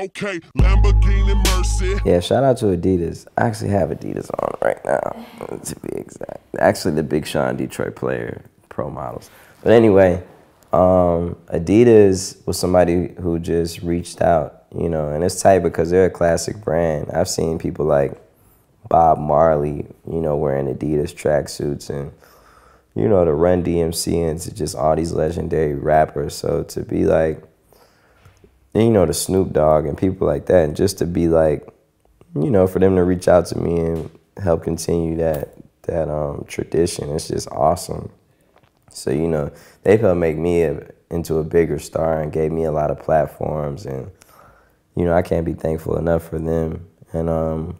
Okay, Lamborghini Mercy. Yeah, shout out to Adidas. I actually have Adidas on right now, to be exact. Actually, the Big Sean Detroit player, pro models. But anyway, Adidas was somebody who just reached out, you know, and it's tight because they're a classic brand. I've seen people like Bob Marley, you know, wearing Adidas tracksuits, and, you know, the Run DMC, and to just all these legendary rappers. So to be like, you know, the Snoop Dogg and people like that, and just to be like, you know, for them to reach out to me and help continue that tradition, it's just awesome. So, you know, they've helped make me into a bigger star and gave me a lot of platforms, and, you know, I can't be thankful enough for them. And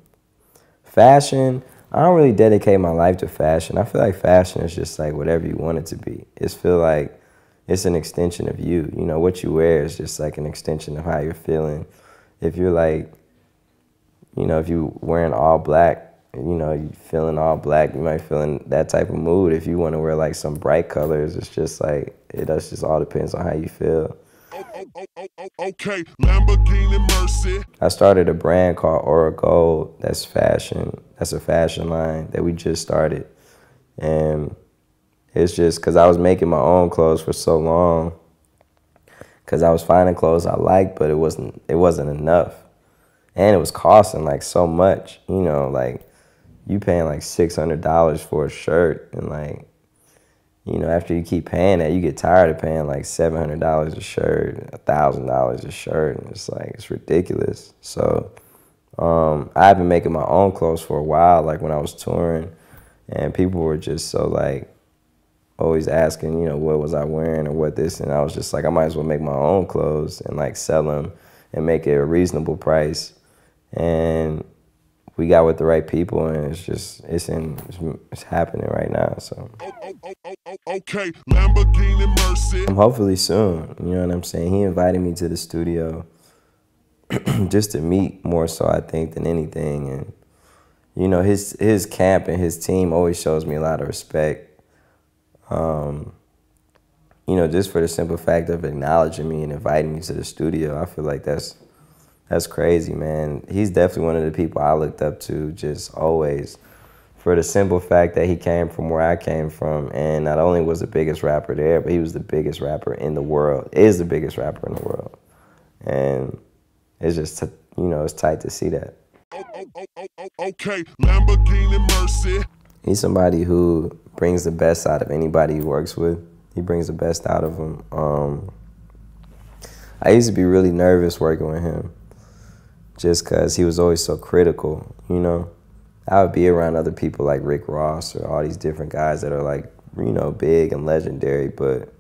fashion, I don't really dedicate my life to fashion. I feel like fashion is just like whatever you want it to be. It's feel like it's an extension of you. You know, what you wear is just like an extension of how you're feeling. If you're like, you know, if you're wearing all black, you know, you feeling all black, you might feel in that type of mood. If you want to wear like some bright colors, it's just like, it does just all depends on how you feel. Okay, Lamborghini Mercy. I started a brand called Aura Gold. That's fashion. That's a fashion line that we just started. And it's just because I was making my own clothes for so long, because I was finding clothes I liked, but it wasn't enough. And it was costing like so much, you know, like you paying like $600 for a shirt, and like, you know, after you keep paying that, you get tired of paying like $700 a shirt, $1,000 a shirt, and it's like, it's ridiculous. So I've been making my own clothes for a while, like when I was touring, and people were just so like always asking, you know, what was I wearing or what this, and I was just like, I might as well make my own clothes and like sell them and make it a reasonable price. And we got with the right people, and it's just, it's happening right now. So Okay, Lamborghini Mercy. hopefully soon, you know what I'm saying? He invited me to the studio just to meet more so, I think, than anything. And, you know, his camp and his team always shows me a lot of respect. You know, just for the simple fact of acknowledging me and inviting me to the studio. I feel like that's crazy, man. He's definitely one of the people I looked up to, just always, for the simple fact that he came from where I came from, and not only was the biggest rapper there, but he was the biggest rapper in the world, is the biggest rapper in the world. And it's just, you know, it's tight to see that. Okay, Lamborghini Mercy. He's somebody who brings the best out of anybody he works with. He brings the best out of them. I used to be really nervous working with him, just because he was always so critical, you know. I would be around other people like Rick Ross or all these different guys that are like, you know, big and legendary, but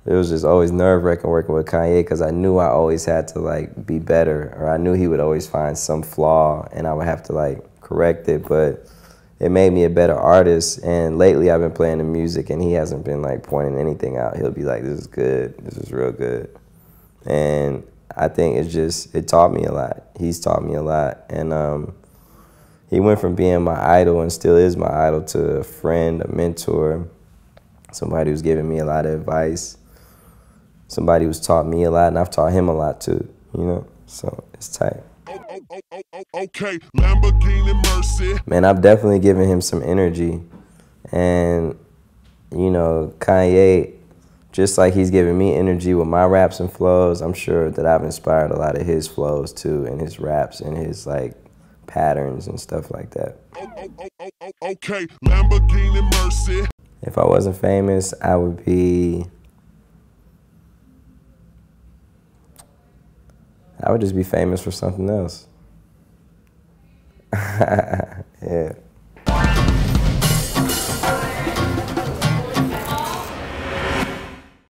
it was just always nerve-wracking working with Kanye, because I knew I always had to like be better, or I knew he would always find some flaw and I would have to like correct it, but it made me a better artist. And lately I've been playing the music and he hasn't been like pointing anything out. He'll be like, this is good, this is real good. And I think it taught me a lot. He's taught me a lot. And he went from being my idol, and still is my idol, to a friend, a mentor, somebody who's given me a lot of advice, somebody who's taught me a lot, and I've taught him a lot too, you know? So it's tight. Okay, Lamborghini Mercy. Man, I've definitely given him some energy. And, you know, Kanye, just like he's giving me energy with my raps and flows, I'm sure that I've inspired a lot of his flows too, and his raps and his like patterns and stuff like that. Okay, Lamborghini Mercy. If I wasn't famous, I would just be famous for something else. Yeah.